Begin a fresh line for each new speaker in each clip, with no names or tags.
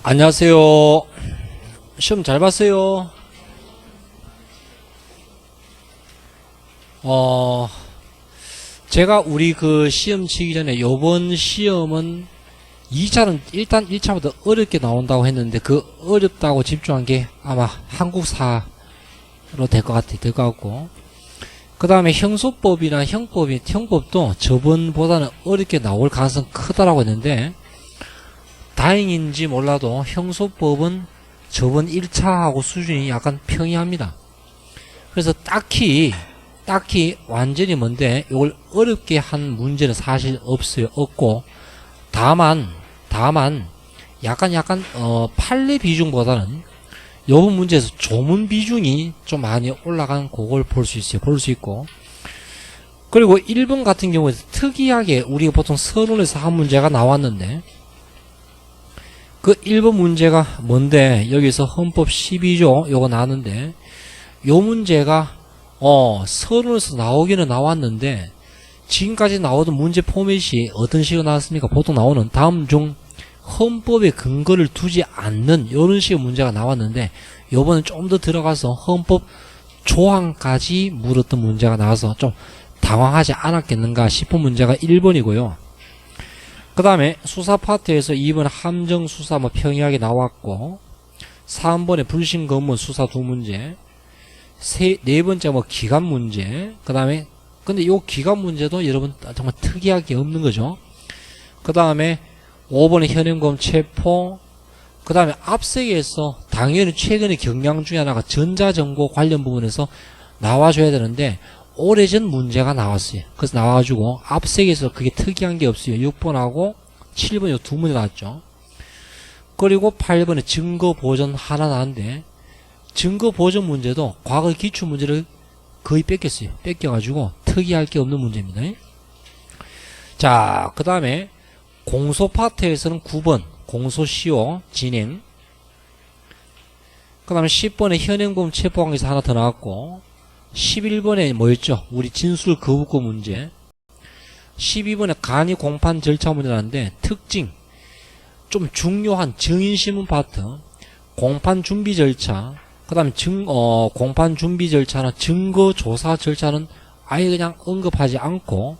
안녕하세요. 시험 잘 봤어요? 제가 우리 그 시험 치기 전에 요번 시험은 2차는 일단 1차보다 어렵게 나온다고 했는데 그 어렵다고 집중한 게 아마 한국사로 될 것 같고 그 다음에 형소법이나 형법도 저번보다는 어렵게 나올 가능성이 크다라고 했는데 다행인지 몰라도 형소법은 저번 1차하고 수준이 약간 평이합니다. 그래서 딱히 완전히 뭔데 이걸 어렵게 한 문제는 사실 없고 다만 약간 판례 비중보다는 요번 문제에서 조문 비중이 좀 많이 올라간 그걸 볼 수 있고 그리고 1번 같은 경우에 특이하게 우리가 보통 서론에서 한 문제가 나왔는데 그 1번 문제가 뭔데 여기서 헌법 12조 요거 나왔는데 요 문제가 서론에서 나오기는 나왔는데 지금까지 나오던 문제 포맷이 어떤 식으로 나왔습니까? 보통 나오는 다음 중 헌법에 근거를 두지 않는 이런 식의 문제가 나왔는데 요번은 좀 더 들어가서 헌법 조항까지 물었던 문제가 나와서 좀 당황하지 않았겠는가 싶은 문제가 1번이고요. 그 다음에 수사 파트에서 2번 함정수사 평이하게 나왔고 3번에 불신검문 수사 2문제 네 번째 기간 문제 그 다음에 근데 요 기간 문제도 여러분 정말 특이하게 없는 거죠. 그 다음에 5번에 현행범 체포 그 다음에 앞세계에서 당연히 최근의 경향 중에 하나가 전자정보 관련 부분에서 나와줘야 되는데 오래전 문제가 나왔어요. 그래서 나와가지고 앞세계에서 그게 특이한 게 없어요. 6번하고 7번 요 두 문제 나왔죠. 그리고 8번에 증거보전 하나 나왔는데 증거보전 문제도 과거 기출문제를 거의 뺏겼어요. 뺏겨가지고 특이할 게 없는 문제입니다. 자, 그 다음에 공소 파트에서는 9번 공소시효 진행 그 다음에 10번에 현행범 체포관계에서 하나 더 나왔고 11번에 뭐였죠? 우리 진술 거부권 문제 12번에 간이 공판 절차 문제 나왔는데 특징 좀 중요한 증인신문 파트 공판 준비 절차 그 다음에 공판 준비 절차나 증거조사 절차는 아예 그냥 언급하지 않고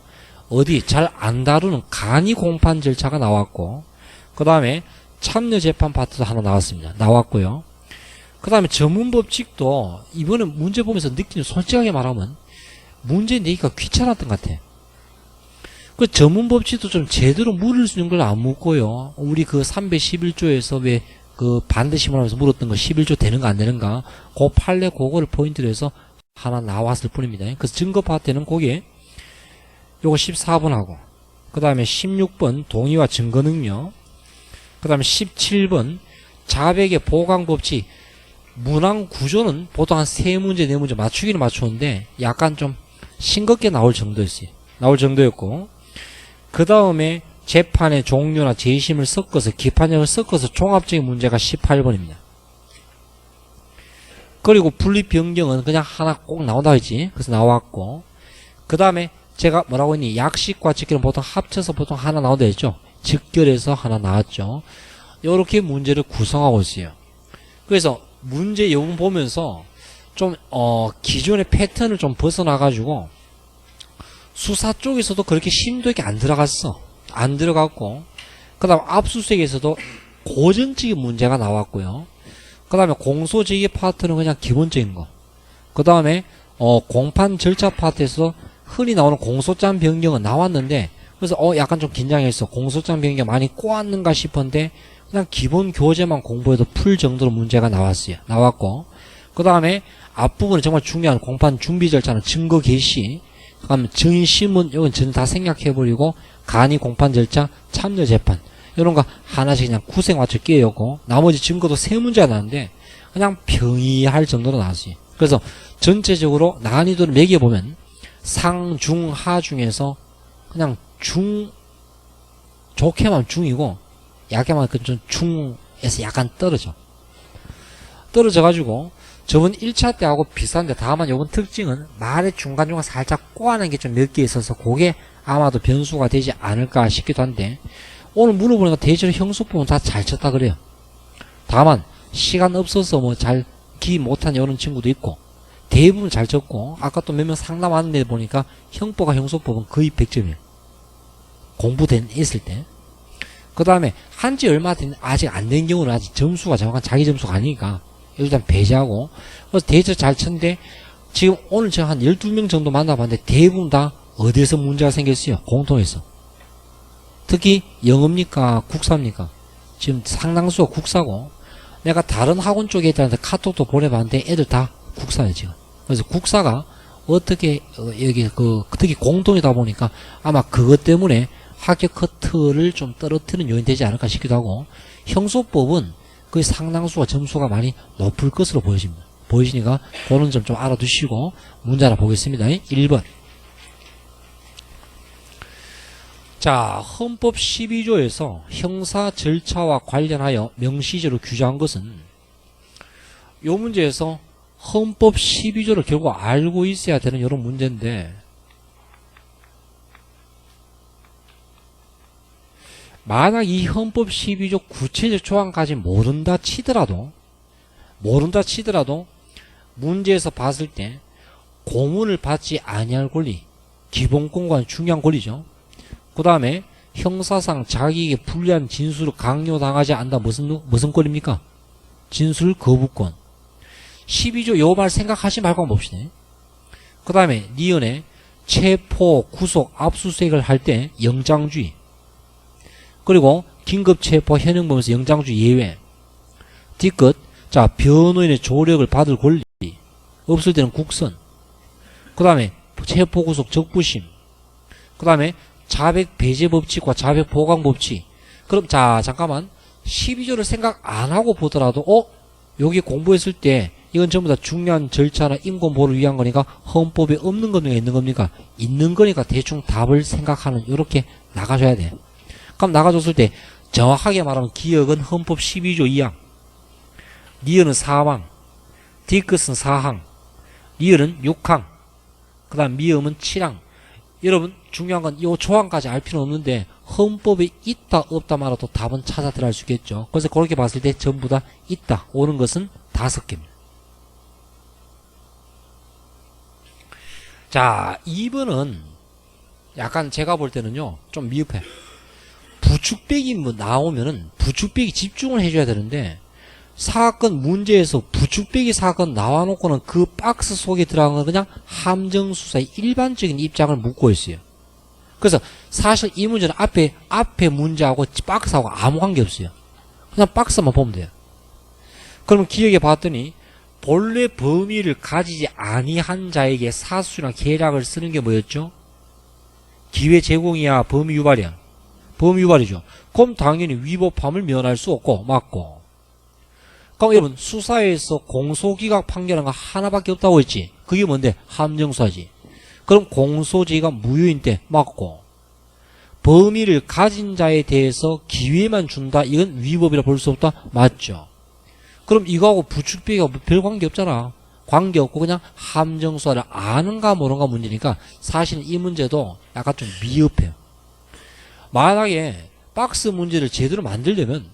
어디 잘 안 다루는 간이 공판 절차가 나왔고 그 다음에 참여재판 파트도 하나 나왔고요. 그 다음에 전문법칙도 이번에 문제 보면서 느끼는 솔직하게 말하면 문제 내기가 귀찮았던 것 같아. 그 전문법칙도 좀 제대로 물을 수 있는 걸 안 묻고요. 우리 그 311조에서 왜 그 반드시 물으면서 물었던 거 11조 되는가 안 되는가 그 판례 그거를 포인트로 해서 하나 나왔을 뿐입니다. 그래서 증거 파트는 거기에 요거 14번하고 그 다음에 16번 동의와 증거 능력 그 다음에 17번 자백의 보강법칙 문항 구조는 보통 한 3문제 4문제 맞추기는 맞추는데 약간 좀 싱겁게 나올 정도였고 그 다음에 재판의 종류나 재심을 섞어서 기판형을 섞어서 종합적인 문제가 18번입니다. 그리고 분립 변경은 그냥 하나 꼭 나온다 했지. 그래서 나왔고 그 다음에 제가 뭐라고 했니 약식과 직결은 보통 합쳐서 보통 하나 나온다 했죠. 직결해서 하나 나왔죠. 이렇게 문제를 구성하고 있어요. 그래서 문제 요금 보면서 좀 기존의 패턴을 좀 벗어나가지고 수사 쪽에서도 그렇게 심도 있게 안 들어갔고 그 다음 압수수색에서도 고전적인 문제가 나왔고요. 그 다음에 공소제기 파트는 그냥 기본적인 거 그 다음에 공판 절차 파트에서 흔히 나오는 공소장 변경은 나왔는데 그래서 약간 좀 긴장했어. 공소장 변경 많이 꼬았는가 싶었는데 그냥 기본 교재만 공부해도 풀 정도로 문제가 나왔고 그 다음에 앞부분에 정말 중요한 공판 준비 절차는 증거 개시 그 다음에 증인신문 이건 전부 다 생략해버리고 간이 공판 절차 참여재판 이런 거 하나씩 그냥 구색 맞춰 끼워였고 나머지 증거도 3문제가 나왔는데 그냥 평이할 정도로 나왔어요. 그래서 전체적으로 난이도를 매겨보면 상, 중, 하 중에서 그냥 좋게 말하면 중이고 약게 말하면 좀 중에서 약간 떨어져가지고 저번 1차 때하고 비슷한데 다만 요번 특징은 말의 중간중간 살짝 꼬아낸 게 좀 몇 개 있어서 그게 아마도 변수가 되지 않을까 싶기도 한데 오늘 물어보니까 대체로 형수법은 다 잘 쳤다 그래요. 다만 시간 없어서 뭐 잘 기입 못한 이런 친구도 있고 대부분 잘 적고 아까 또 몇 명 상담하는 데 보니까 형법과 형소법은 거의 100점이에요. 공부된 있을 때. 그 다음에 한지 얼마 된 아직 안 된 경우는 아직 점수가 정확한 자기 점수가 아니니까 일단 배제하고 그래서 대처 잘 쳤는데 지금 오늘 제가 한 12명 정도 만나봤는데 대부분 다 어디에서 문제가 생겼어요? 공통해서. 특히 영어입니까? 국사입니까? 지금 상당수가 국사고 내가 다른 학원 쪽에 애들한테 카톡도 보내봤는데 애들 다 국사예요 지금. 그래서 국사가 어떻게 여기 특히 공통이다 보니까 아마 그것 때문에 합격 커트를 좀 떨어뜨리는 요인이 되지 않을까 싶기도 하고 형소법은 거의 상당수가 점수가 많이 높을 것으로 보여집니다. 보이시니까 그런 점 좀 알아두시고 문제 하나 보겠습니다. 1번. 자, 헌법 12조에서 형사 절차와 관련하여 명시적으로 규정한 것은 요 문제에서 헌법 12조를 결국 알고 있어야 되는 이런 문제인데 만약 이 헌법 12조 구체적 조항까지 모른다 치더라도 문제에서 봤을 때 고문을 받지 아니할 권리, 기본권과 중요한 권리죠. 그 다음에 형사상 자기에게 불리한 진술을 강요당하지 않는다. 무슨 권리입니까? 진술 거부권. 12조 요 말 생각하지 말고 한번 봅시다. 그 다음에 니은에 체포, 구속, 압수수색을 할 때 영장주의. 그리고 긴급체포 현행범에서 영장주의 예외. 뒤끝. 자, 변호인의 조력을 받을 권리. 없을 때는 국선. 그 다음에 체포구속 적부심. 그 다음에 자백 배제 법칙과 자백 보강 법칙. 그럼 자 잠깐만 12조를 생각 안 하고 보더라도 여기 공부했을 때 이건 전부 다 중요한 절차나 인권 보호를 위한 거니까 헌법에 없는 겁니까 있는 겁니까? 있는 거니까 대충 답을 생각하는 이렇게 나가줘야 돼. 그럼 나가줬을 때 정확하게 말하면 기억은 헌법 12조 2항, 니은은 4항, 뒤끝은 4항, 리을은 6항, 그 다음 미음은 7항. 여러분 중요한 건 이 조항까지 알 필요는 없는데 헌법에 있다 없다 말아도 답은 찾아 들어갈 수 있겠죠. 그래서 그렇게 봤을 때 전부 다 있다 오는 것은 5개입니다. 자 2번은 약간 제가 볼 때는요 좀 미흡해. 부축배기 뭐 나오면은 부축배기 집중을 해줘야 되는데 사건 문제에서 부축배기 사건 나와놓고는 그 박스 속에 들어간 건 그냥 함정수사의 일반적인 입장을 묻고 있어요. 그래서 사실 이 문제는 앞에 문제하고 박스하고 아무 관계 없어요. 그냥 박스만 보면 돼요. 그러면 기억해 봤더니 본래 범위를 가지지 아니한 자에게 사수나 계략을 쓰는 게 뭐였죠? 기회 제공이야 범위 유발이야? 범위 유발이죠. 그럼 당연히 위법함을 면할 수 없고 맞고. 그럼 여러분 수사에서 공소기각 판결한 거 하나밖에 없다고 했지. 그게 뭔데? 함정수사지. 그럼 공소지가 무효인 때 맞고 범위를 가진 자에 대해서 기회만 준다. 이건 위법이라 볼 수 없다. 맞죠. 그럼 이거하고 부축배기가 별 관계 없잖아. 관계 없고 그냥 함정수사를 아는가 모르는가 문제니까 사실은 이 문제도 약간 좀 미흡해요. 만약에 박스 문제를 제대로 만들려면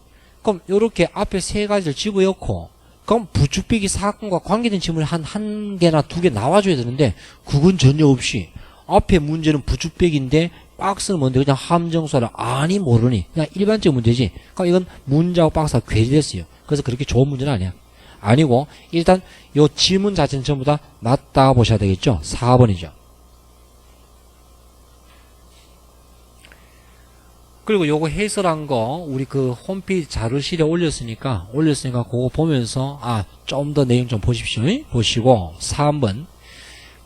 그럼 요렇게 앞에 3가지를 집어넣고 그럼 부축배기 사건과 관계된 질문이 한 개나 2개 나와줘야 되는데 그건 전혀 없이 앞에 문제는 부축배기인데 박스는 뭔데 그냥 함정수사를 아니 모르니 그냥 일반적 문제지. 그럼 이건 문제하고 박스가 괴리됐어요. 그래서 그렇게 좋은 문제는 아니야. 아니고 일단 요 질문 자체는 전부 다 맞다 보셔야 되겠죠. 4번이죠. 그리고 요거 해설한 거 우리 그 홈페이지 자료실에 올렸으니까 그거 보면서 좀 더 내용 좀 보십시오. 보시고 3번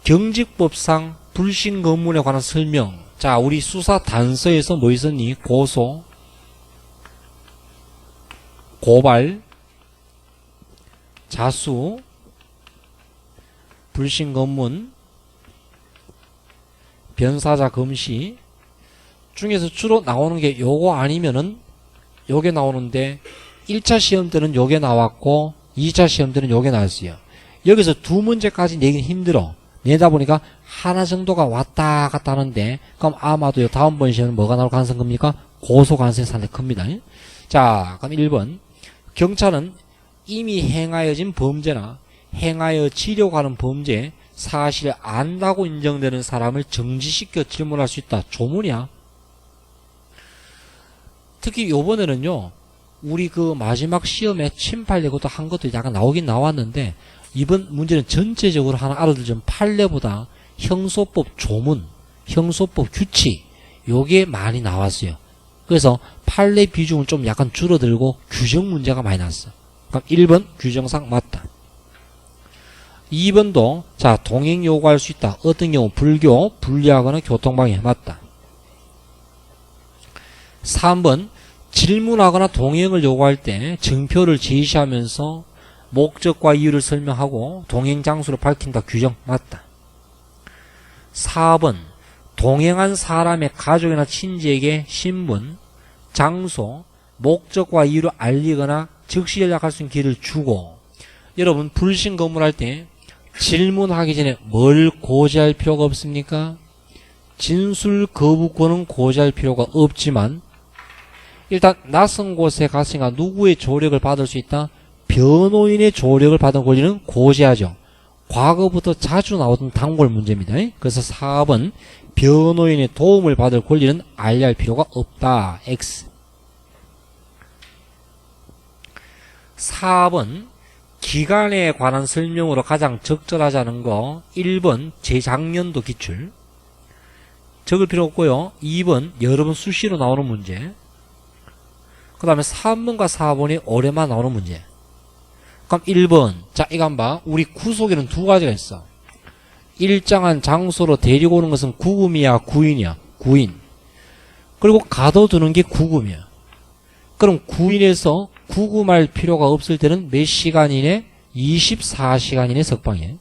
경직법상 불신 검문에 관한 설명. 자 우리 수사 단서에서 뭐 있었니? 고소, 고발, 자수, 불신 검문, 변사자 검시 중에서 주로 나오는 게 요거 아니면은 요게 나오는데 1차 시험 때는 요게 나왔고 2차 시험 때는 요게 나왔어요. 여기서 2문제까지 내긴 힘들어. 내다 보니까 하나 정도가 왔다 갔다 하는데 그럼 아마도 다음번 시험은 뭐가 나올 가능성이 큽니까? 고소 가능성이 상당히 큽니다. 자 그럼 1번 경찰은 이미 행하여진 범죄나 행하여지려고 하는 범죄에 사실을 안다고 인정되는 사람을 정지시켜 질문할 수 있다. 조문이야. 특히 요번에는요, 우리 그 마지막 시험에 친판례부터 한 것도 약간 나오긴 나왔는데, 이번 문제는 전체적으로 하나 알아두자면 판례보다 형소법 조문, 형소법 규칙, 요게 많이 나왔어요. 그래서 판례 비중은 좀 약간 줄어들고 규정 문제가 많이 나왔어. 그럼 1번 규정상 맞다. 2번도 자 동행 요구할 수 있다. 어떤 경우 불교, 불리하거나 교통방해 맞다. 3번 질문하거나 동행을 요구할 때 증표를 제시하면서 목적과 이유를 설명하고 동행 장소를 밝힌다. 규정 맞다. 4번 동행한 사람의 가족이나 친지에게 신분, 장소, 목적과 이유를 알리거나 즉시 연락할 수 있는 기회를 주고, 여러분 불신 검문할 때 질문하기 전에 뭘 고지할 필요가 없습니까? 진술 거부권은 고지할 필요가 없지만 일단 낯선 곳에 갔으니까 누구의 조력을 받을 수 있다? 변호인의 조력을 받은 권리는 고지하죠. 과거부터 자주 나오던 단골 문제입니다. 그래서 4번 변호인의 도움을 받을 권리는 알리할 필요가 없다. X. 4번 기간에 관한 설명으로 가장 적절하지 않은 거 1번 재작년도 기출 적을 필요 없고요. 2번 여러 번 수시로 나오는 문제, 그 다음에 3번과 4번이 올해만 나오는 문제. 그럼 1번 자 이거 한번 봐. 우리 구속에는 두 가지가 있어. 일정한 장소로 데리고 오는 것은 구금이야 구인이야? 구인. 그리고 가둬두는 게 구금이야. 그럼 구인에서 구금할 필요가 없을 때는 몇 시간 이내? 24시간 이내 석방이에요.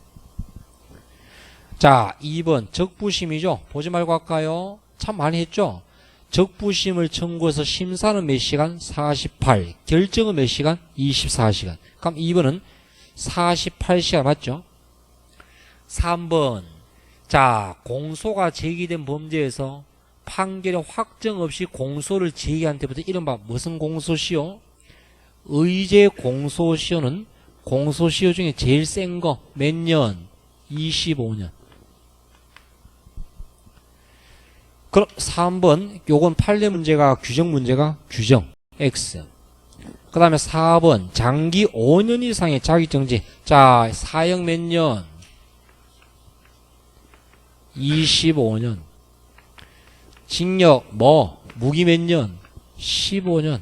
자 2번 적부심이죠. 보지 말고 할까요? 참 많이 했죠. 적부심을 청구해서 심사는 몇 시간? 48. 결정은 몇 시간? 24시간. 그럼 2번은 48시간 맞죠? 3번 자 공소가 제기된 범죄에서 판결의 확정 없이 공소를 제기한 때부터 이른바 무슨 공소시효? 의제 공소시효는 공소시효 중에 제일 센 거 몇 년? 25년. 그럼 3번 요건 판례 문제가 규정 문제가 규정 X. 그 다음에 4번 장기 5년 이상의 자기정지. 자 사형 몇 년? 25년. 징역 뭐 무기 몇 년? 15년.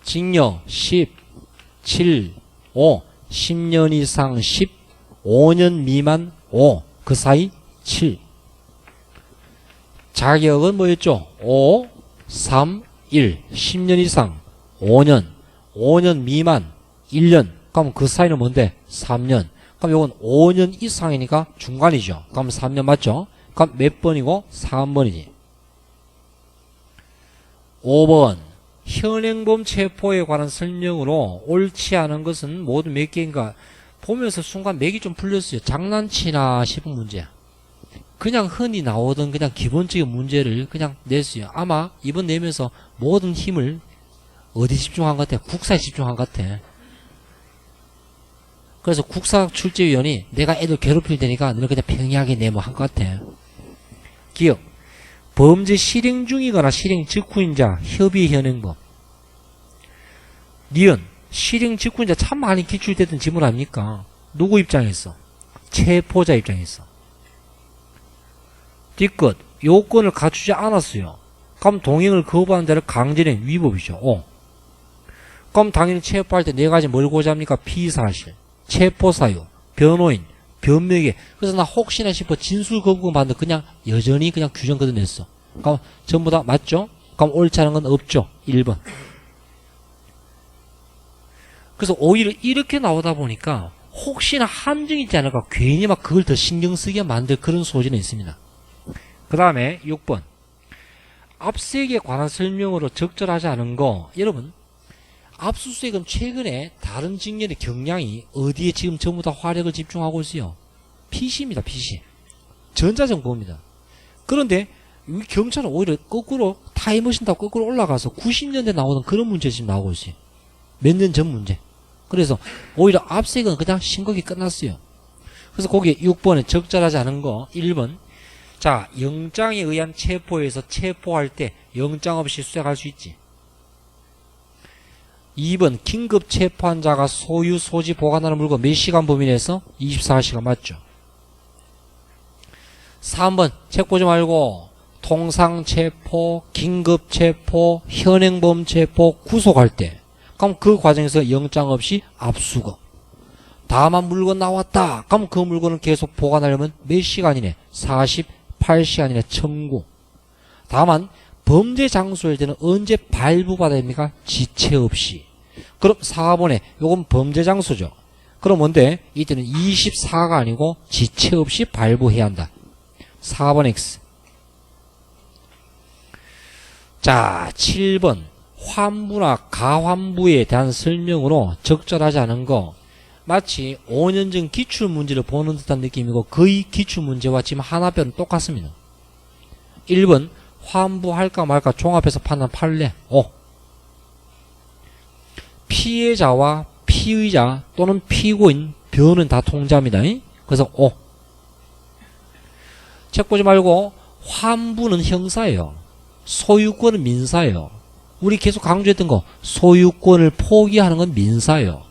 징역 10, 7, 5 10년 이상 10, 5년 미만 5 그 사이 7. 자격은 뭐였죠? 5, 3, 1 10년 이상 5년 5년 미만 1년. 그럼 그 사이는 뭔데? 3년. 그럼 요건 5년 이상이니까 중간이죠. 그럼 3년 맞죠? 그럼 몇 번이고? 3번이지. 5번 현행범 체포에 관한 설명으로 옳지 않은 것은 모두 몇 개인가 보면서 순간 맥이 좀 풀렸어요. 장난치나 싶은 문제야. 그냥 흔히 나오던 그냥 기본적인 문제를 그냥 냈어요. 아마 이번 내면서 모든 힘을 어디 집중한 것 같아? 국사에 집중한 것 같아. 그래서 국사출제위원이 내가 애들 괴롭힐 테니까 너는 그냥 평이하게 내모 한 것 같아. 기억. 범죄 실행 중이거나 실행 직후인 자 협의 현행범. 니은 실행 직후인 자 참 많이 기출되던 지문 아닙니까? 누구 입장에서? 체포자 입장에서. 뒤끝 요건을 갖추지 않았어요. 그럼 동행을 거부한 자를 강제는 위법이죠. 그럼 당연히 체포할 때 네 가지 뭘 고지합니까? 피사실, 체포사유, 변호인, 변명에. 그래서 나 혹시나 싶어 진술 거부권 받는데 그냥 여전히 그냥 규정 걷어냈어. 그럼 전부 다 맞죠? 그럼 옳지 않은 건 없죠. 1번. 그래서 오히려 이렇게 나오다 보니까 혹시나 함정이 있지 않을까 괜히 막 그걸 더 신경 쓰게 만들 그런 소지는 있습니다. 그 다음에 6번 압수수색에 관한 설명으로 적절하지 않은 거. 여러분 압수수색은 최근에 다른 직렬의 경향이 어디에 지금 전부 다 화력을 집중하고 있어요? PC입니다. PC. 전자정보입니다. 그런데 경찰은 오히려 거꾸로 타임머신 타고 거꾸로 올라가서 90년대 나오던 그런 문제 지금 나오고 있어요. 몇 년 전 문제. 그래서 오히려 압색은 그냥 신고기 끝났어요. 그래서 거기 6번에 적절하지 않은 거 1번. 자, 영장에 의한 체포에서 체포할 때 영장 없이 수색할 수 있지. 2번 긴급 체포한 자가 소유 소지 보관하는 물건 몇 시간 범위 내에서 24시간 맞죠. 3번 책 보지 말고 통상 체포, 긴급 체포, 현행범 체포, 구속할 때 그럼 그 과정에서 영장 없이 압수거. 다만 물건 나왔다. 그럼 그 물건을 계속 보관하려면 몇 시간이네? 48시간이네. 청구. 다만 범죄 장소일 때는 언제 발부받아야 됩니까? 지체 없이. 그럼 4번에 요건 범죄 장소죠. 그럼 뭔데? 이때는 24가 아니고 지체 없이 발부해야 한다. 4번 X. 자, 7번 환부나 가환부에 대한 설명으로 적절하지 않은 거. 마치 5년 전 기출문제를 보는 듯한 느낌이고 거의 기출문제와 지금 하나별은 똑같습니다. 1번 환부할까 말까 종합해서 판단 판례. 피해자와 피의자 또는 피고인 변은 다 통자입니다. 그래서 책 보지 말고 환부는 형사예요. 소유권은 민사예요. 우리 계속 강조했던 거 소유권을 포기하는 건 민사예요.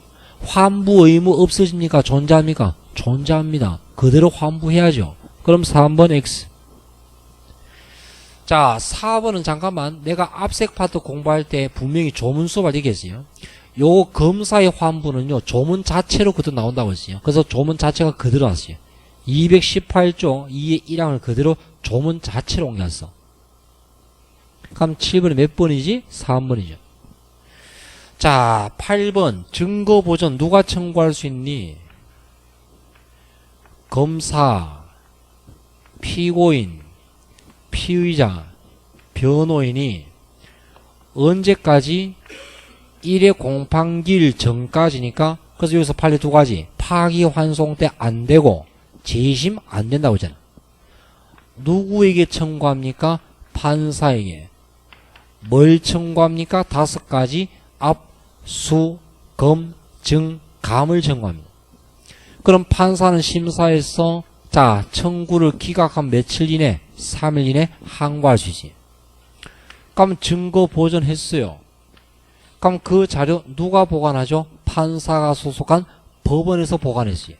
환부 의무 없어집니까? 존재합니까? 존재합니다. 그대로 환부해야죠. 그럼 3번 X. 자, 4번은 잠깐만 내가 압색 파트 공부할 때 분명히 조문 수업을 얘기했어요. 요 검사의 환부는요 조문 자체로 그대로 나온다고 했어요. 그래서 조문 자체가 그대로 왔어요. 218조 2의 1항을 그대로 조문 자체로 옮겼어. 그럼 7번이 몇 번이지? 3번이죠. 자, 8번 증거 보전 누가 청구할 수 있니? 검사, 피고인, 피의자, 변호인이 언제까지 1회 공판기일 전까지니까 그래서 여기서 판례 두 가지 파기환송 때 안 되고 재심 안 된다고 했잖아. 누구에게 청구합니까? 판사에게. 뭘 청구합니까? 5가지 압, 수, 검, 증, 감을 청구합니다. 그럼 판사는 심사에서 자 청구를 기각한 며칠 이내 3일 이내 항고할 수 있지. 그럼 증거 보존했어요. 그럼 그 자료 누가 보관하죠? 판사가 소속한 법원에서 보관했어요.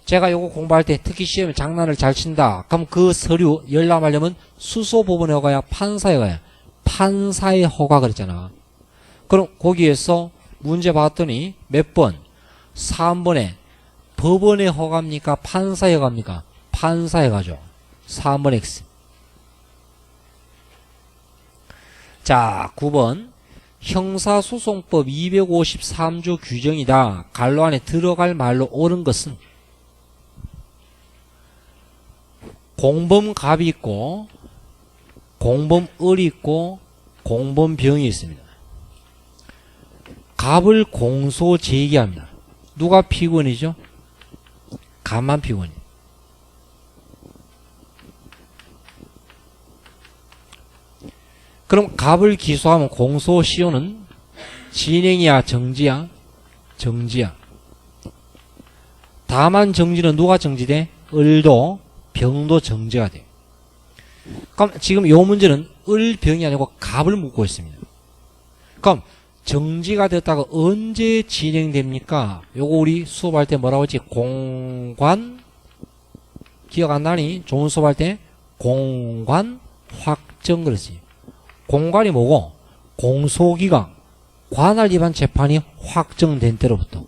제가 요거 공부할 때 특히 시험에 장난을 잘 친다. 그럼 그 서류 열람하려면 수소법원에 허가야 판사에 허가야? 판사의 허가 그랬잖아. 그럼 거기에서 문제 봤더니 몇 번? 3번에 법원의 허가입니까? 판사의 허가입니까? 판사의 허가죠. 3번 X. 자, 9번 형사소송법 253조 규정이다. 갈로 안에 들어갈 말로 옳은 것은 공범갑이 있고 공범을이 있고 공범병이 있습니다. 갑을 공소 제기합니다. 누가 피고인이죠? 갑만 피고인. 그럼 갑을 기소하면 공소 시효는 진행이야 정지야? 정지야. 다만 정지는 누가 정지돼? 을도 병도 정지가 돼. 그럼 지금 요 문제는 을, 병이 아니고 갑을 묻고 있습니다. 그럼 정지가 됐다가 언제 진행됩니까? 요거 우리 수업할 때 뭐라고 했지? 공관 기억 안 나니? 좋은 수업할 때 공관 확정 그랬지. 공관이 뭐고? 공소기각 관할 위반 재판이 확정된 때로부터.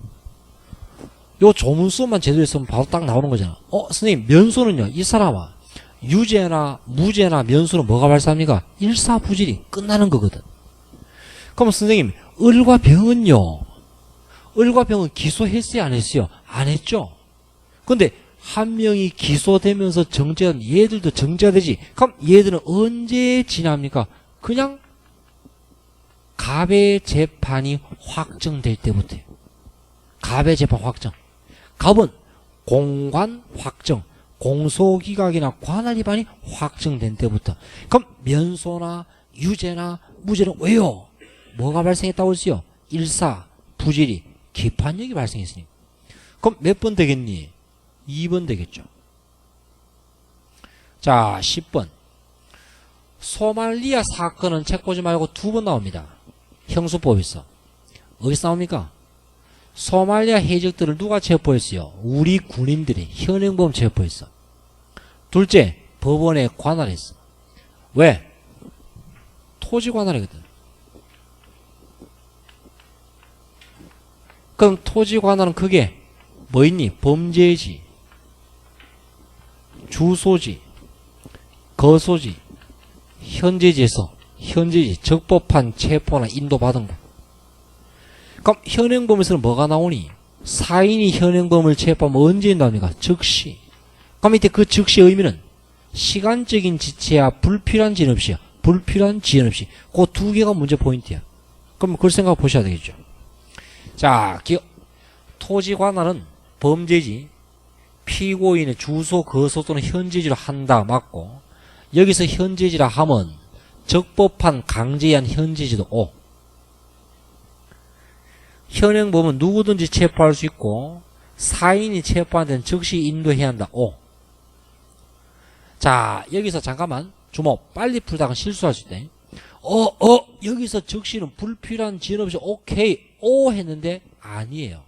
요 조문 수업만 제대로 했으면 바로 딱 나오는 거잖아. 선생님 면소는요? 이 사람아 유죄나 무죄나 면소는 뭐가 발생합니까? 일사부질이 끝나는 거거든. 그럼 선생님 을과 병은요? 을과 병은 기소했어요? 안 했어요? 안 했죠. 근데 한 명이 기소되면서 정죄가 얘들도 정죄가 되지. 그럼 얘들은 언제 지납니까? 그냥 갑의 재판이 확정될 때부터요. 갑의 재판 확정. 갑은 공관 확정. 공소기각이나 관할 위반이 확정된 때부터. 그럼 면소나 유죄나 무죄는 왜요? 뭐가 발생했다고 했어요? 일사, 부질이 기판력이 발생했으니. 그럼 몇 번 되겠니? 2번 되겠죠. 자, 10번. 소말리아 사건은 책 보지 말고 2번 나옵니다. 형수법에서. 어디서 나옵니까? 소말리아 해적들을 누가 체포했어요? 우리 군인들이 현행범 체포했어. 둘째, 법원에 관할했어. 왜? 토지 관할이거든. 그럼 토지 관할은 그게 뭐 있니? 범죄지, 주소지, 거소지, 현재지에서 현재지, 적법한 체포나 인도받은 거. 그럼 현행범에서는 뭐가 나오니? 사인이 현행범을 체포하면 언제 나옵니까? 즉시. 그럼 이때 그 즉시의 의미는 시간적인 지체야, 불필요한 지연 없이야. 불필요한 지연 없이. 그 두 개가 문제 포인트야. 그럼 그걸 생각 보셔야 되겠죠. 자, 토지 관할은 범죄지, 피고인의 주소, 거소 또는 현재지로 한다, 맞고, 여기서 현재지라 하면 적법한 강제한 현재지도 O. 현행범은 누구든지 체포할 수 있고 사인이 체포한 데는 즉시 인도해야 한다. O. 자, 여기서 잠깐만 주목. 빨리 풀다가 실수할 수 있다. 여기서 즉시는 불필요한 지연 없이 오케이 O 했는데 아니에요.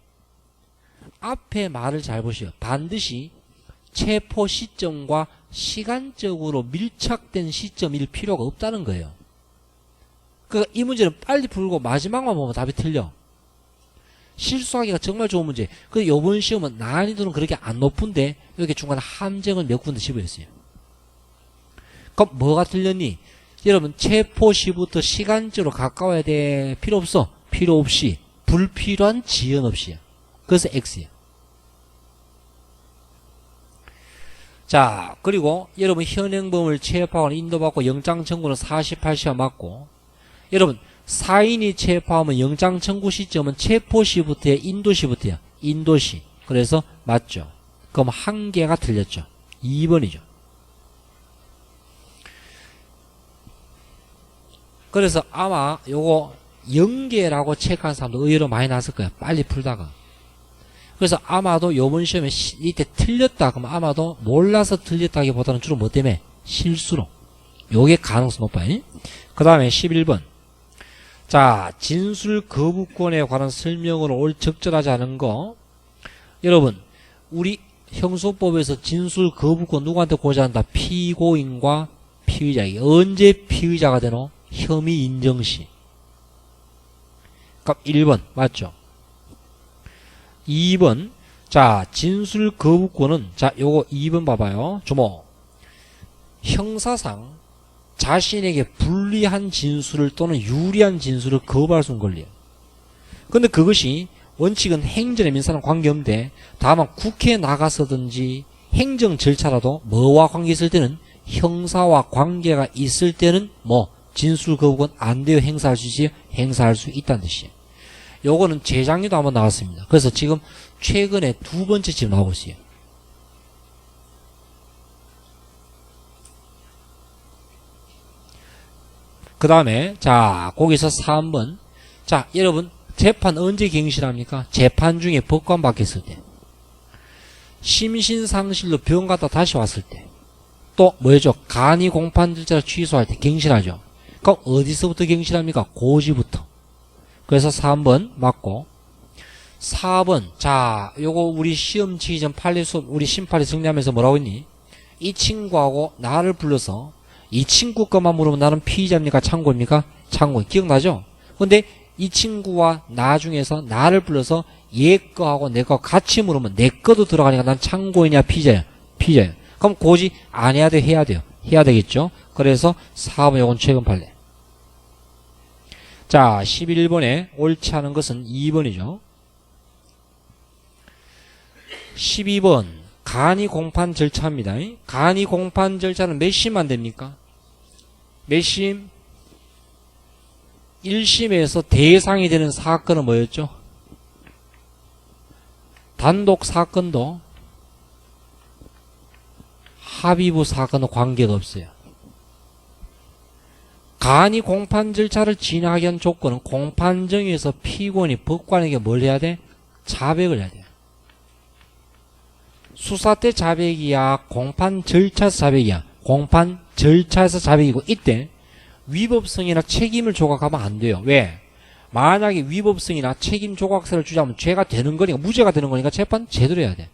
앞에 말을 잘 보시오. 반드시 체포 시점과 시간적으로 밀착된 시점일 필요가 없다는 거예요. 그러니까 이 문제는 빨리 풀고 마지막만 보면 답이 틀려. 실수하기가 정말 좋은 문제. 근데 요번 시험은 난이도는 그렇게 안 높은데 이렇게 중간에 함정을 몇 군데 집어했어요. 그럼 뭐가 틀렸니? 여러분 체포 시부터 시간적으로 가까워야 돼? 필요 없어. 필요 없이 불필요한 지연 없이야. 그래서 X야. 자, 그리고 여러분 현행범을 체포하거나 인도받고 영장 청구는 48시간 맞고, 여러분 사인이 체포하면 영장 청구 시점은 체포 시부터야, 인도 시부터야. 인도 시. 그래서 맞죠. 그럼 한 개가 틀렸죠. 2번이죠. 그래서 아마 요거 연계라고 체크한 사람도 의외로 많이 났을 거야. 빨리 풀다가. 그래서 아마도 요번 시험에 이때 틀렸다 그러면 아마도 몰라서 틀렸다기보다는 주로 뭐 때문에? 실수로. 요게 가능성 높아요. 그 다음에 11번. 자, 진술 거부권에 관한 설명으로 적절하지 않은 거. 여러분, 우리 형소법에서 진술 거부권 누구한테 고지한다? 피고인과 피의자에게. 언제 피의자가 되노? 혐의 인정 시. 그럼 1번 맞죠? 2번. 자, 진술 거부권은, 자, 요거 2번 봐봐요. 주목. 형사상 자신에게 불리한 진술을 또는 유리한 진술을 거부할 수 있는 권리예요. 근데 그것이 원칙은 행정에 민사랑 관계없는데, 다만 국회에 나가서든지 행정 절차라도 뭐와 관계 있을 때는, 형사와 관계가 있을 때는 뭐 진술 거부권 안 돼요. 행사할 수 있어요? 행사할 수 있다는 뜻이에요. 요거는 재작년도 한번 나왔습니다. 그래서 지금 최근에 2번째 지금 나오고 있어요. 그 다음에 자, 거기서 3번. 자, 여러분 재판 언제 갱신합니까? 재판 중에 법관 바뀌었을 때, 심신상실로 병 갔다 다시 왔을 때, 또 뭐죠? 간이 공판 절차를 취소할 때 갱신하죠. 그럼 어디서부터 갱신합니까? 고지부터. 그래서 3번 맞고, 4번. 자, 요거 우리 시험 치기 전 판례 수업 우리 심판이 정리하면서 뭐라고 했니? 이 친구하고 나를 불러서 이 친구 것만 물으면 나는 피의자입니까? 참고입니까? 참고. 기억나죠? 근데 이 친구와 나 중에서 나를 불러서 얘 거하고 내 거 같이 물으면 내 거도 들어가니까 난 참고이냐 피의자야? 피의자야. 그럼 고지 안 해야 돼? 해야 돼요? 해야 되겠죠? 그래서 4번 요건 최근 판례. 자, 11번에 옳지 않은 것은 2번이죠. 12번. 간이 공판 절차입니다. 간이 공판 절차는 몇 심만 됩니까? 몇 심? 1심에서 대상이 되는 사건은 뭐였죠? 단독 사건도 합의부 사건은 관계가 없어요. 간이 공판 절차를 진행하게 한 조건은 공판정에서 피고인이 법관에게 뭘 해야 돼? 자백을 해야 돼요. 수사 때 자백이야, 공판 절차에서 자백이야. 공판 절차에서 자백이고, 이때 위법성이나 책임을 조각하면 안 돼요. 왜? 만약에 위법성이나 책임 조각서를 주자면 죄가 되는 거니까, 무죄가 되는 거니까 재판 제대로 해야 돼.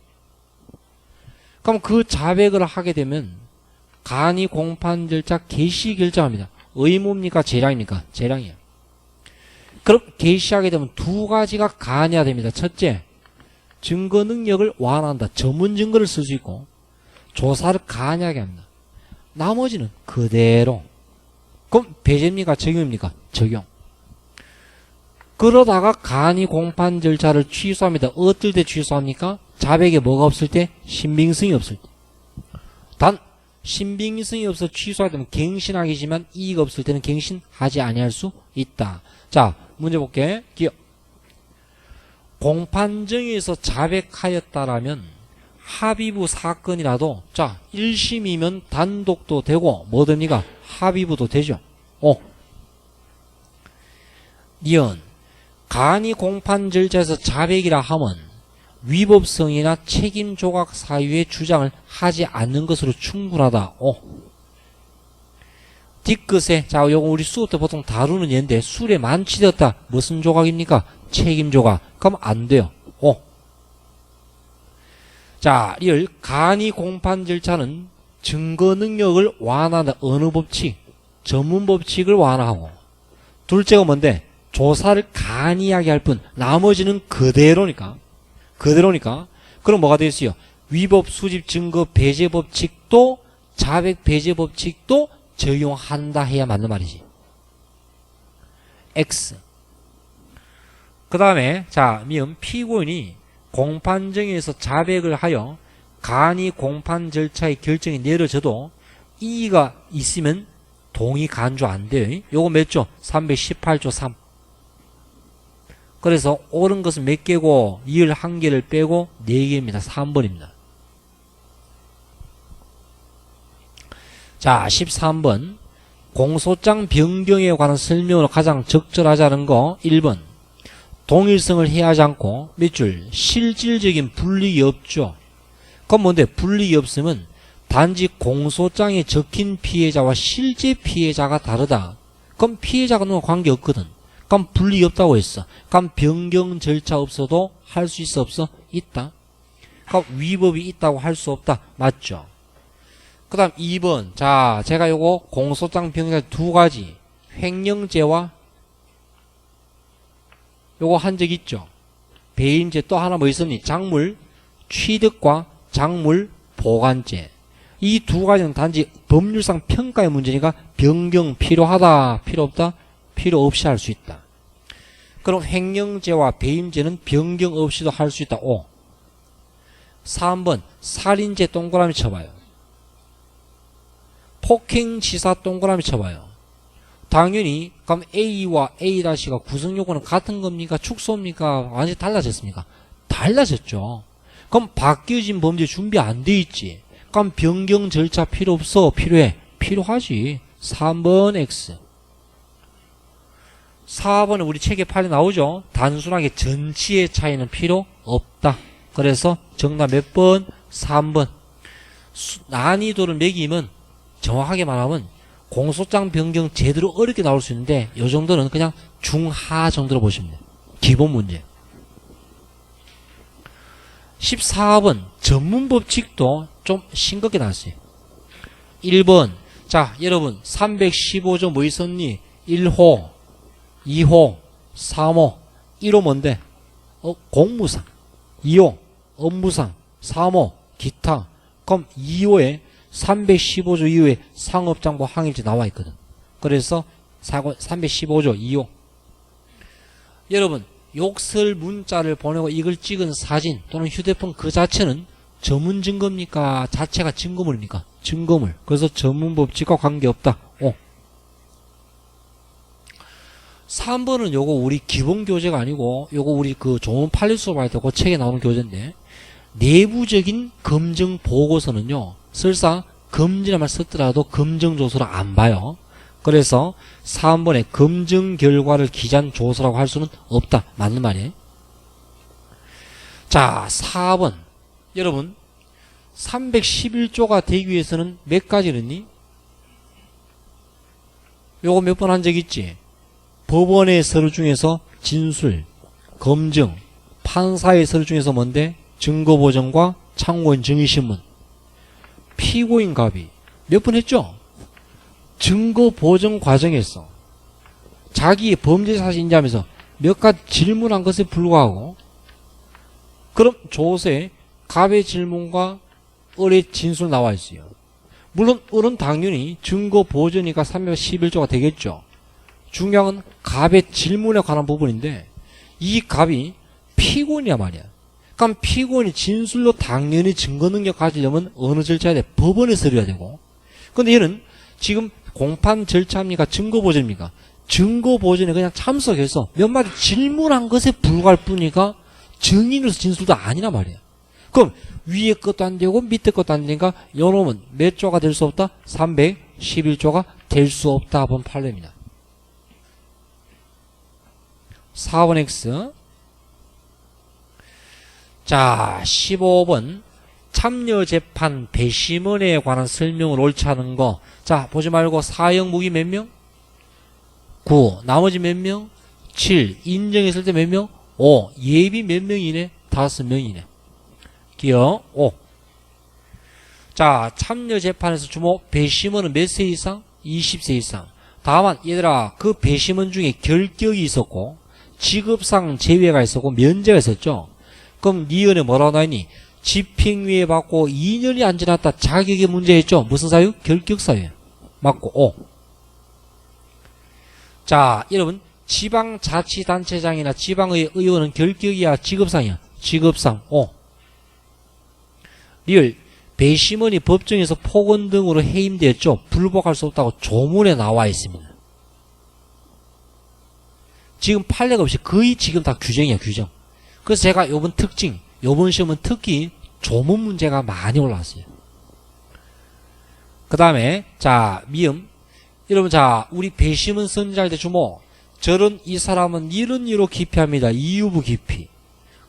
그럼 그 자백을 하게 되면 간이 공판 절차 개시 결정합니다. 의무입니까? 재량입니까? 재량이에요. 그럼 개시하게 되면 두 가지가 가해야 됩니다. 첫째, 증거 능력을 완화한다. 전문 증거를 쓸 수 있고 조사를 가하게 합니다. 나머지는 그대로. 그럼 배제입니까? 적용입니까? 적용. 그러다가 간이 공판 절차를 취소합니다. 어떨 때 취소합니까? 자백에 뭐가 없을 때? 신빙성이 없을 때. 단 신빙성이 없어 취소하게 되면 갱신하기지만 이의가 없을 때는 갱신하지 아니할 수 있다. 자, 문제 볼게. 기억. 공판정에서 자백하였다라면 합의부 사건이라도, 자, 1심이면 단독도 되고 뭐 됩니까? 합의부도 되죠. 니은 간이 공판 절차에서 자백이라 하면 위법성이나 책임 조각 사유의 주장을 하지 않는 것으로 충분하다. 뒤끝에, 자, 요거 우리 수업 때 보통 다루는 예인데, 술에 만취되었다. 무슨 조각입니까? 책임 조각. 그럼 안 돼요. 자, 리얼 간이 공판 절차는 증거 능력을 완화한다. 어느 법칙? 전문 법칙을 완화하고. 둘째가 뭔데? 조사를 간이하게 할 뿐. 나머지는 그대로니까. 그럼 뭐가 되겠어요? 위법 수집 증거 배제 법칙도 자백 배제 법칙도 적용한다 해야 맞는 말이지. X. 그 다음에 자, 미음 피고인이 공판정에서 자백을 하여 간이 공판 절차의 결정이 내려져도 이의가 있으면 동의 간주 안 돼요. 요거 몇 조? 318조 3. 그래서 옳은 것은 몇 개고 이을 한 개를 빼고 4개입니다. 3번입니다. 자, 13번. 공소장 변경에 관한 설명으로 가장 적절하지 않은 거 1번. 동일성을 해하지 않고 몇 줄? 실질적인 불이익이 없죠. 그럼 뭔데? 불이익이 없으면 단지 공소장에 적힌 피해자와 실제 피해자가 다르다. 그럼 피해자가 너무 관계없거든. 그럼 불이익이 없다고 했어. 그럼 변경 절차 없어도 할 수 있어 없어? 있다. 그럼 위법이 있다고 할 수 없다. 맞죠? 그 다음 2번. 자, 제가 요거 공소장 변경 두 가지. 횡령죄와 요거 한 적 있죠? 배임죄 또 하나 뭐 있었니? 작물 취득과 작물 보관죄. 이 두 가지는 단지 법률상 평가의 문제니까 변경 필요하다, 필요 없다? 필요 없이 할 수 있다. 그럼 횡령죄와 배임죄는 변경 없이도 할 수 있다. 5. 3번 살인죄 동그라미 쳐봐요. 폭행치사 동그라미 쳐봐요. 당연히 그럼 A와 A'가 구성 요구는 같은 겁니까? 축소입니까? 완전히 달라졌습니까? 달라졌죠. 그럼 바뀌어진 범죄 준비 안 돼 있지. 그럼 변경 절차 필요 없어? 필요해? 필요하지. 3번 X. 4번은 우리 책에 팔이 나오죠. 단순하게 전치의 차이는 필요 없다. 그래서 정답 몇 번? 3번. 난이도를 매기면 정확하게 말하면 공소장 변경 제대로 어렵게 나올 수 있는데 이 정도는 그냥 중하 정도로 보시면 돼요. 기본 문제. 14번 전문 법칙도 좀 싱겁게 나왔어요. 1번. 자, 여러분 315조 뭐 있었니? 1호, 2호, 3호. 1호 뭔데? 공무상. 2호 업무상. 3호 기타. 그럼 2호에 315조 이후에 상업장부 항일죄 나와 있거든. 그래서 315조 2호. 여러분 욕설 문자를 보내고 이걸 찍은 사진 또는 휴대폰 그 자체는 전문 증거입니까? 자체가 증거물입니까? 증거물. 그래서 전문 법칙과 관계없다. 3번은 요거 우리 기본 교재가 아니고 요거 우리 그 좋은 판례수업 할 때 그 책에 나오는 교재인데, 내부적인 검증 보고서는요 설사 검증에만 썼더라도 검증조서를 안 봐요. 그래서 3번에 검증 결과를 기재한 조서라고 할 수는 없다. 맞는 말이에요. 자, 4번. 여러분, 311조가 되기 위해서는 몇 가지랬니? 요거 몇 번 한 적 있지? 법원의 서류 중에서 진술, 검증, 판사의 서류 중에서 뭔데? 증거보전과 참고인 증의신문. 피고인 갑이 몇 번 했죠? 증거보전 과정에서 자기의 범죄사실 인지하면서 몇 가지 질문한 것에 불구하고 그럼 조세, 갑의 질문과 을의 진술 나와 있어요. 물론 을은 당연히 증거보전이니까 311조가 되겠죠. 중요한 건 갑의 질문에 관한 부분인데 이 갑이 피고인이야 말이야. 그럼 피고인이 진술로 당연히 증거능력 가지려면 어느 절차야 돼? 법원에 서류야 되고. 근데 얘는 지금 공판 절차입니까? 증거보전입니까? 증거보전에 그냥 참석해서 몇 마디 질문한 것에 불과할 뿐이니까 증인으로서 진술도 아니란 말이야. 그럼 위에 것도 안 되고 밑에 것도 안 되니까 요놈은 몇 조가 될 수 없다? 311조가 될 수 없다. 본 판례입니다. 4번 X. 자, 15번 참여재판 배심원에 관한 설명을 옳지 않은 거. 자, 보지 말고 사형 무기 몇 명? 9. 나머지 몇 명? 7. 인정했을 때 몇 명? 5. 예비 몇 명이네? 5명이네. 기억 5. 자, 참여재판에서 주목 배심원은 몇 세 이상? 20세 이상. 다만 얘들아 그 배심원 중에 결격이 있었고 직업상 제외가 있었고 면제가 있었죠. 그럼 니은에 뭐라고 나있니? 집행유예 받고 2년이 안 지났다. 자격의 문제였죠. 무슨 사유? 결격 사유. 맞고 5. 자, 여러분 지방자치단체장이나 지방의 의원은 결격이야 직업상이야? 직업상 5. 리을 배심원이 법정에서 폭언 등으로 해임되었죠. 불복할 수 없다고 조문에 나와 있습니다. 지금 판례가 없이 거의 지금 다 규정이야 규정. 그래서 제가 요번 특징, 요번 시험은 특히 조문 문제가 많이 올라왔어요. 그 다음에 자 미음. 여러분 자 우리 배심원 선지할 때 주목. 저런 이 사람은 이런 이유로 기피합니다. 이유부 기피.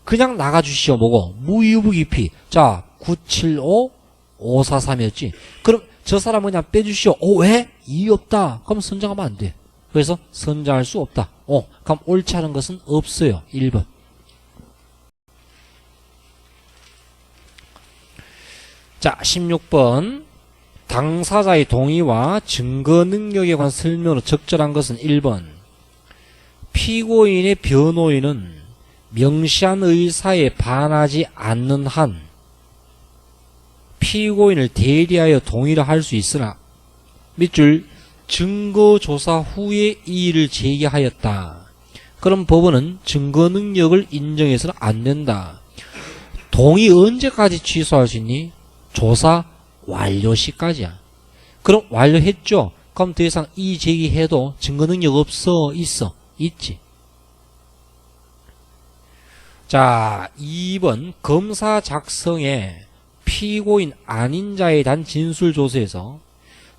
그냥 나가주시오. 뭐고? 무이유부 기피. 자 975 543이었지. 그럼 저 사람은 그냥 빼주시오. 왜? 이유 없다. 그럼 선정하면 안 돼. 그래서 선정할 수 없다. 그럼 옳지 않은 것은 없어요. 1번. 자 16번 당사자의 동의와 증거 능력에 관한 설명으로 적절한 것은 1번. 피고인의 변호인은 명시한 의사에 반하지 않는 한 피고인을 대리하여 동의를 할 수 있으나 밑줄 증거조사 후에 이의를 제기하였다. 그럼 법원은 증거 능력을 인정해서는 안 된다. 동의 언제까지 취소할 수 있니? 조사 완료 시까지야. 그럼 완료했죠? 그럼 더 이상 이의 제기해도 증거 능력 없어? 있어? 있지. 자 2번 검사 작성에 피고인 아닌 자에 대한 진술조서에서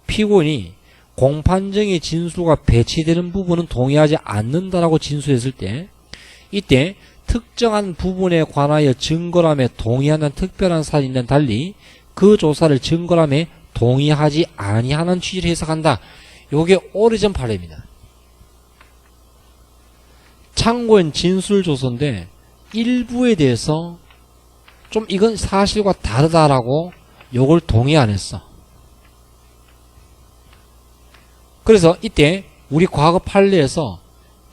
피고인이 공판정의 진술과 배치되는 부분은 동의하지 않는다라고 진술했을 때 이때 특정한 부분에 관하여 증거람에 동의하는 특별한 사실과는 달리 그 조사를 증거람에 동의하지 아니하는 취지로 해석한다. 요게 오래전 판례입니다. 참고인 진술조서인데 일부에 대해서 좀 이건 사실과 다르다라고 요걸 동의 안 했어. 그래서 이때 우리 과거 판례에서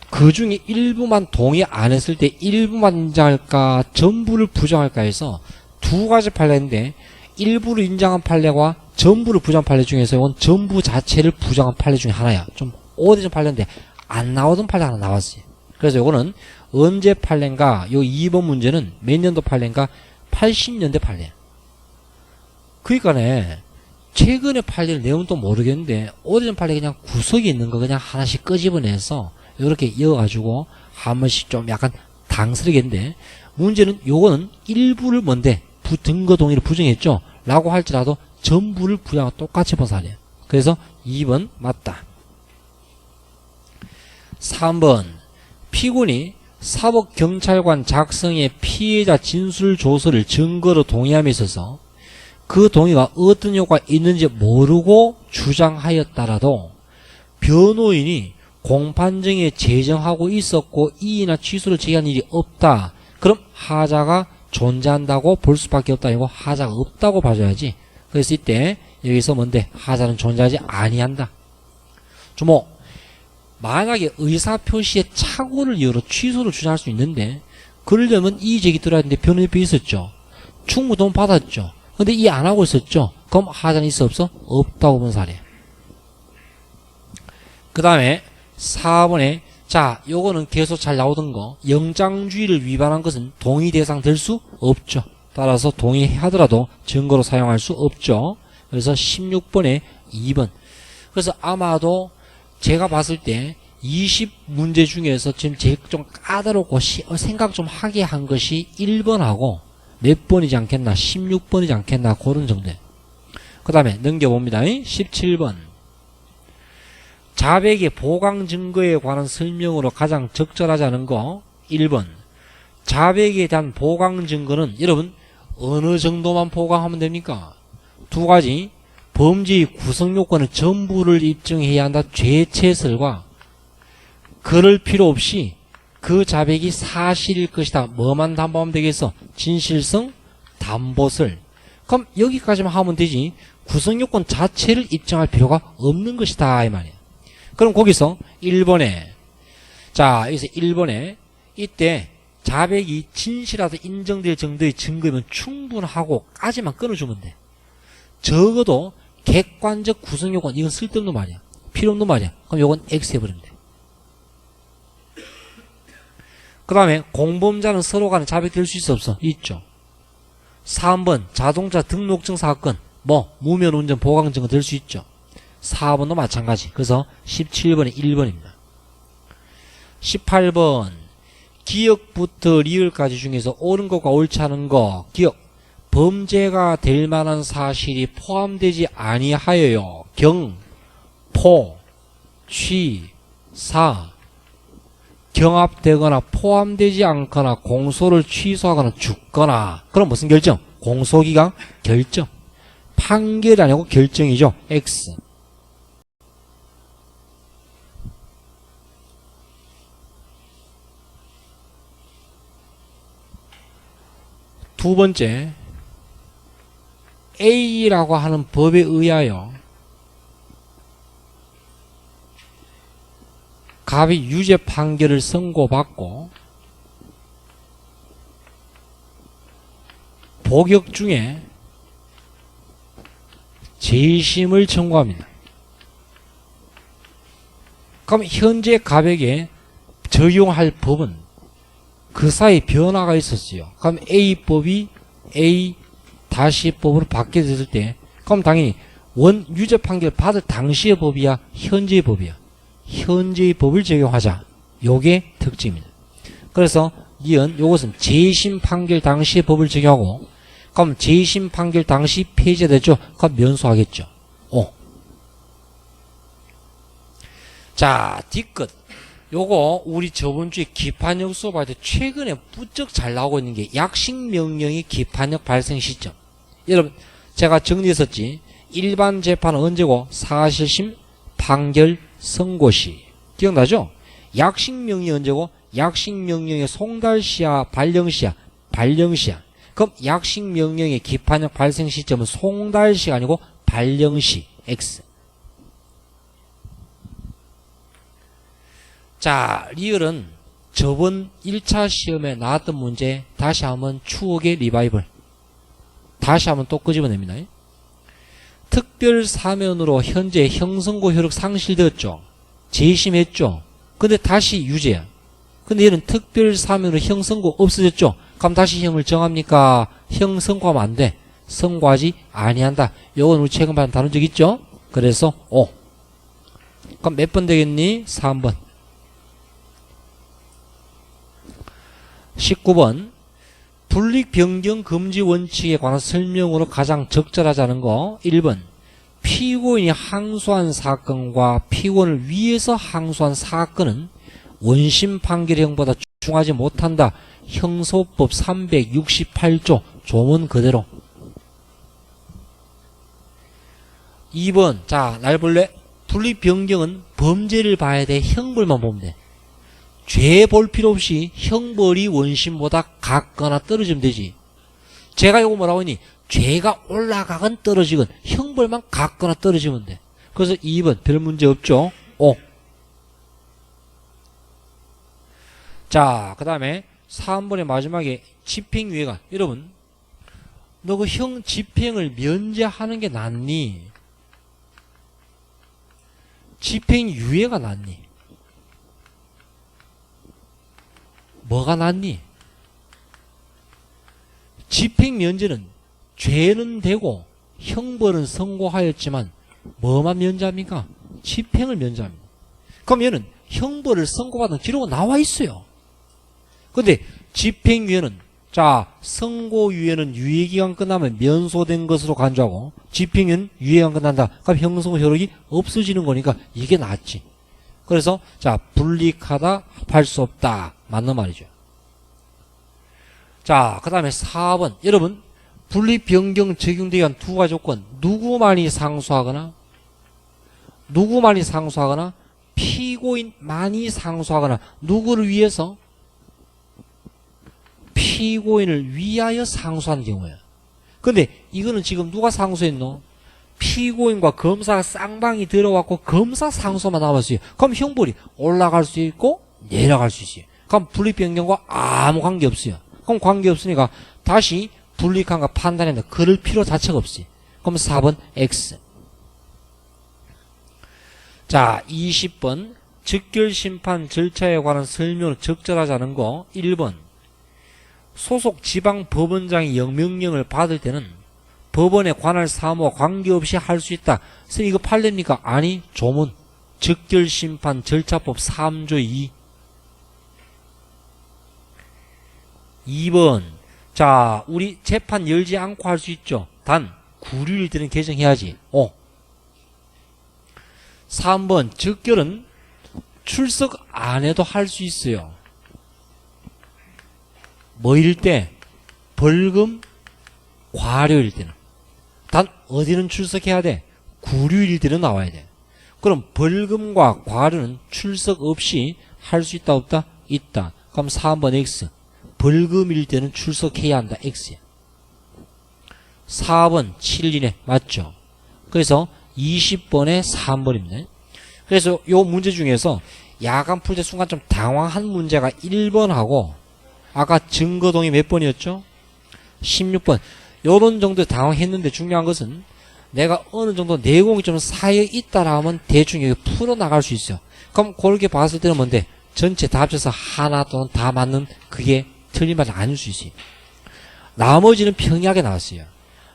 그 중에 일부만 동의 안 했을 때 일부만 인정할까 전부를 부정할까 해서 두 가지 판례인데 일부를 인정한 판례와 전부를 부정한 판례 중에서 이건 전부 자체를 부정한 판례 중에 하나야. 좀 오래전 판례인데 안 나오던 판례 하나 나왔어요. 그래서 요거는 언제 판례인가? 요 2번 문제는 몇 년도 판례인가? 80년대 판례. 그러니까네 최근의 판례를 내용은 또 모르겠는데 오래전 판례 그냥 구석에 있는 거 그냥 하나씩 끄집어내서 이렇게 이어가지고 한 번씩 좀 약간 당스러겠는데 문제는 요거는 일부를 뭔데 증거 동의를 부정했죠 라고 할지라도 전부를 부정하고 똑같이 본 사례야. 그래서 2번 맞다. 3번 피고인이 사법경찰관 작성의 피해자 진술 조서를 증거로 동의함에 있어서 그 동의가 어떤 효과가 있는지 모르고 주장하였다라도 변호인이 공판정에 제정하고 있었고 이의나 취소를 제기한 일이 없다. 그럼 하자가 존재한다고 볼 수밖에 없다. 이거 하자가 없다고 봐줘야지. 그래서 이때 여기서 뭔데? 하자는 존재하지 아니한다. 주목. 만약에 의사표시에 착오를 이유로 취소를 주장할 수 있는데 그러려면 이의제기 들어야 되는데 변호인표 있었죠. 충무돈 받았죠. 근데 이해 안 하고 있었죠. 그럼 하자는 있어 없어? 없다고 본 사례. 그 다음에 4번에 자 요거는 계속 잘 나오던 거 영장주의를 위반한 것은 동의 대상 될 수 없죠. 따라서 동의하더라도 증거로 사용할 수 없죠. 그래서 16번에 2번. 그래서 아마도 제가 봤을 때 20문제 중에서 지금 제일 좀 까다롭고 생각 좀 하게 한 것이 1번하고 몇 번이지 않겠나? 16번이지 않겠나? 그런 정도예요. 그 다음에 넘겨봅니다. 17번. 자백의 보강 증거에 관한 설명으로 가장 적절하지 않은 거 1번. 자백에 대한 보강 증거는 여러분 어느 정도만 보강하면 됩니까? 두 가지. 범죄의 구성요건을 전부를 입증해야 한다. 죄체설과 그럴 필요 없이 그 자백이 사실일 것이다. 뭐만 담보하면 되겠어? 진실성, 담보설. 그럼 여기까지만 하면 되지 구성요건 자체를 입증할 필요가 없는 것이다 이 말이야. 그럼 거기서 1번에 자 여기서 1번에 이때 자백이 진실하다 인정될 정도의 증거면 충분하고 까지만 끊어주면 돼. 적어도 객관적 구성요건 이건 쓸데없는 말이야. 필요없는 말이야. 그럼 요건 X 해버리면 돼. 그 다음에 공범자는 서로 간에 자백될 수 있어 없어? 있죠. 3번 자동차 등록증 사건 뭐 무면운전 보강증거 될 수 있죠. 4번도 마찬가지. 그래서 17번에 1번입니다. 18번 기억부터 리을까지 중에서 옳은 것과 옳지 않은 것 기억 범죄가 될 만한 사실이 포함되지 아니하여요. 경, 포, 취, 사 경합되거나 포함되지 않거나 공소를 취소하거나 죽거나 그럼 무슨 결정? 공소기각 결정. 판결이 아니고 결정이죠. X. 두 번째 A라고 하는 법에 의하여 갑이 유죄 판결을 선고받고 복역 중에 재심을 청구합니다. 그럼 현재 갑에게 적용할 법은 그 사이 변화가 있었어요. 그럼 A법이 A-법으로 바뀌어졌을 때 그럼 당연히 유죄 판결 받을 당시의 법이야? 현재의 법이야? 현재의 법을 적용하자. 요게 특징입니다. 그래서 이은 요것은 재심 판결 당시의 법을 적용하고 그럼 재심 판결 당시 폐지되죠? 그럼 면소하겠죠. 자, 뒤끝. 요거 우리 저번주에 기판역 수업할 때 최근에 부쩍 잘 나오고 있는 게 약식명령의 기판역 발생 시점. 여러분 제가 정리했었지. 일반 재판은 언제고? 사실심 판결 선고시. 기억나죠? 약식명령이 언제고? 약식명령의 송달시야 발령시야? 발령시야. 그럼 약식명령의 기판역 발생 시점은 송달시가 아니고 발령시 X. 자, 리얼은 저번 1차 시험에 나왔던 문제 다시 한번 추억의 리바이벌. 다시 한번 또 끄집어냅니다. 특별사면으로 현재 형선고 효력 상실되었죠. 재심했죠. 근데 다시 유죄야. 근데 얘는 특별사면으로 형선고 없어졌죠. 그럼 다시 형을 정합니까? 형 선고하면 안 돼. 선고하지 아니한다. 요건 우리 최근 반 다룬 적 있죠? 그래서 O. 그럼 몇 번 되겠니? 3번. 19번. 불이익 변경 금지 원칙에 관한 설명으로 가장 적절하지 않은 거 1번. 피고인이 항소한 사건과 피고인을 위해서 항소한 사건은 원심 판결형보다 중하지 못한다. 형소법 368조 조문 그대로. 2번 자 날 볼래? 분립 변경은 범죄를 봐야 돼. 형벌만 보면 돼. 죄 볼 필요 없이 형벌이 원심보다 같거나 떨어지면 되지. 제가 요거 뭐라고 했니? 죄가 올라가건 떨어지건 형벌만 같거나 떨어지면 돼. 그래서 2번 별 문제 없죠. 5. 자 그 다음에 3번의 마지막에 집행유예가. 여러분 너 그 형 집행을 면제하는 게 낫니? 집행유예가 낫니? 뭐가 낫니? 집행면제는 죄는 되고 형벌은 선고하였지만 뭐만 면제합니까? 집행을 면제합니다. 그럼 얘는 형벌을 선고받은 기록은 나와 있어요. 근데 집행유예는 자 선고유예는 유예기간 끝나면 면소된 것으로 간주하고 집행유예는 유예기간 끝난다. 그럼 형성 효력이 없어지는 거니까 이게 낫지. 그래서 자 불리하다 합할 수 없다. 맞는 말이죠. 자 그 다음에 4번 여러분 분립 변경 적용되기 위한 두 가지 조건. 누구만이 상소하거나 피고인만이 상소하거나 누구를 위해서? 피고인을 위하여 상소한 경우야. 근데 이거는 지금 누가 상소했노? 피고인과 검사가 쌍방이 들어왔고 검사 상소만 남았어요. 그럼 형벌이 올라갈 수 있고 내려갈 수 있어요. 그럼 분립변경과 아무 관계없어요. 그럼 관계없으니까 다시 불리한가 판단한다. 그럴 필요 자체가 없어요. 그럼 4번 X. 자 20번 즉결심판 절차에 관한 설명을 적절하지 않은 거. 1번 소속 지방법원장이 명령을 받을 때는 법원에 관할 사무와 관계없이 할 수 있다. 선생님 이거 판례입니까? 아니 조문. 즉결심판 절차법 3조 2. 2번 자 우리 재판 열지 않고 할 수 있죠. 단 구류일 때는 개정해야지. 5. 3번 즉결은 출석 안 해도 할 수 있어요. 뭐일 때? 벌금 과료일 때는. 단 어디는 출석해야 돼? 구류일 때는 나와야 돼. 그럼 벌금과 과료는 출석 없이 할 수 있다 없다? 있다. 그럼 3번 X. 벌금일 때는 출석해야 한다. X야. 4번 7일이네. 맞죠? 그래서 20번에 3번입니다. 그래서 요 문제 중에서 야간 풀 때 순간 좀 당황한 문제가 1번하고 아까 증거동의 몇 번이었죠? 16번. 요런 정도 당황했는데 중요한 것은 내가 어느 정도 내공이 좀 쌓여 있다라 하면 대충 여기 풀어나갈 수 있어요. 그럼 그렇게 봤을 때는 뭔데? 전체 다 합쳐서 하나 또는 다 맞는 그게 틀린 말이 아닐 수 있어요. 나머지는 평이하게 나왔어요.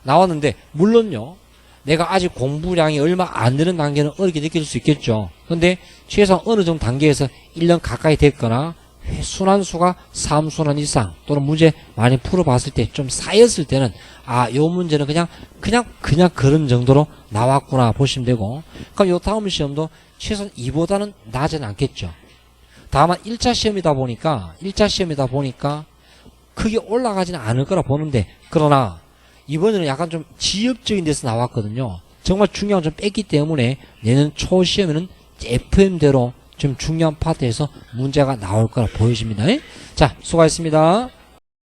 나왔는데 물론요. 내가 아직 공부량이 얼마 안 되는 단계는 어렵게 느낄 수 있겠죠. 근데 최소한 어느 정도 단계에서 1년 가까이 됐거나 순환수가 3순환 이상 또는 문제 많이 풀어봤을 때 좀 쌓였을 때는 요 문제는 그냥 그런 정도로 나왔구나 보시면 되고. 그럼 요 다음 시험도 최소한 2보다는 낮진 않겠죠. 다만 1차 시험이다 보니까 크게 올라가지는 않을 거라 보는데, 그러나 이번에는 약간 좀 지역적인 데서 나왔거든요. 정말 중요한 점 뺐기 때문에 내년 초시험에는 FM대로 좀 중요한 파트에서 문제가 나올 거라 보여집니다. 자, 수고하셨습니다.